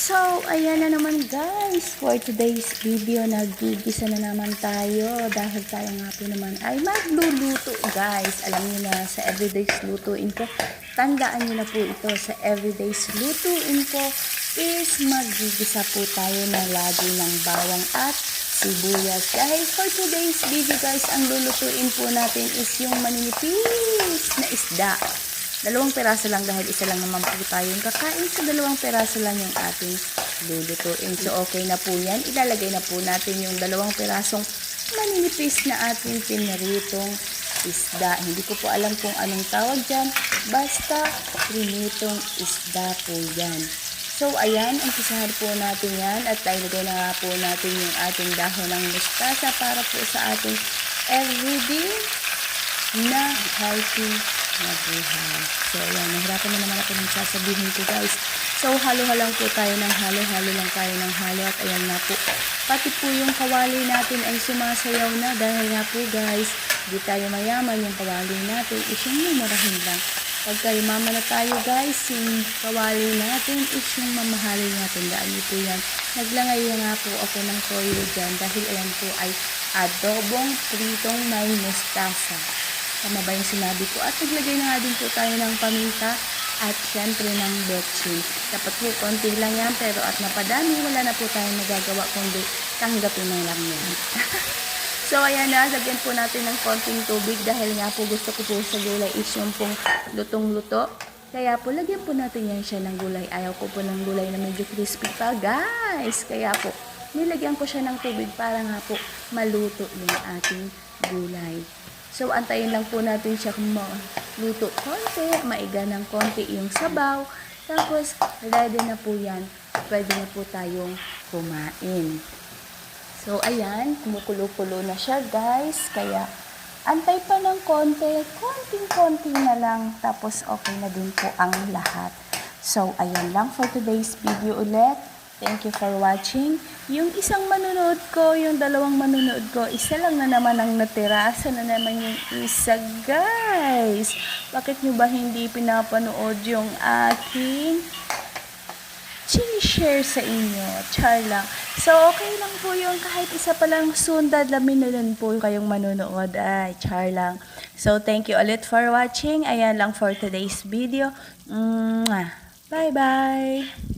So, ayan na naman guys. For today's video, nagigisa na naman tayo. Dahil tayo nga po naman ay magluluto guys. Alam niyo na sa everyday's lutuin ko. Tandaan niyo na po ito. Sa everyday's lutuin ko is magigisa po tayo na lagi ng bawang at sibuyas. Dahil for today's video guys, ang lulutuin po natin is yung maninipis na isda. 2 piraso lang dahil isa lang naman po tayong kakain. So 2 piraso lang yung ating lulutuin. So okay na po yan. Ilalagay na po natin yung 2 pirasong maninipis na ating pinaritong isda. Hindi ko po alam kung anong tawag dyan. Basta prinitong isda po yan. So ayan, umpisahan po natin yan. At ilagay na nga po natin yung ating dahon ng mustasa para po sa ating everyday na healthy na buhay. So, ayan, nahirapan na naman ako ng sasabihin ko guys. So, halo-halang po tayo ng halo lang tayo ng halo. At ayan na po, pati po yung kawali natin ay sumasayaw na. Dahil nga po guys, di tayo mayaman, yung kawali natin is yung mumurahin lang. Pagka mama na tayo guys, yung kawali natin is yung mamahalin natin. Daan niyo po yan. Naglangay na nga po ako ng toyo dyan. Dahil ayan po ay adobong pritong may mustasa. Tama ba yung sinabi ko? At naglagay na nga din po tayo ng paminta at syempre ng betchin. Dapat po konti lang yan, pero at napadami, wala na po tayong nagagawa kundi tanggapin na lang yan. So ayan na, lagyan po natin ng konting tubig dahil nga po gusto ko po sa gulay is yung pong lutong-luto. Kaya po lagyan po natin yan siya ng gulay. Ayaw ko po ng gulay na medyo crispy pa guys. Kaya po nilagyan ko siya ng tubig para nga po maluto yung ating gulay. So, antayin lang po natin siya kung maluto konti, maiga ng konti yung sabaw. Tapos, ready na po yan. Pwede na po tayong kumain. So, ayan, kumukulo-kulo na siya guys. Kaya, antay pa ng konti, konting-konti na lang. Tapos, okay na din po ang lahat. So, ayan lang for today's video ulit. Thank you for watching. Yung isang manonood ko, yung 2 manonood ko, isa lang na naman ang natira. Asa na naman yung isa, guys? Bakit nyo ba hindi pinapanood yung aking share sa inyo? Char lang. So, okay lang po yung kahit isa pa lang soon, dadlamin na din po kayong manonood. Ay, char lang. So, thank you ulit for watching. Ayan lang for today's video. Bye-bye!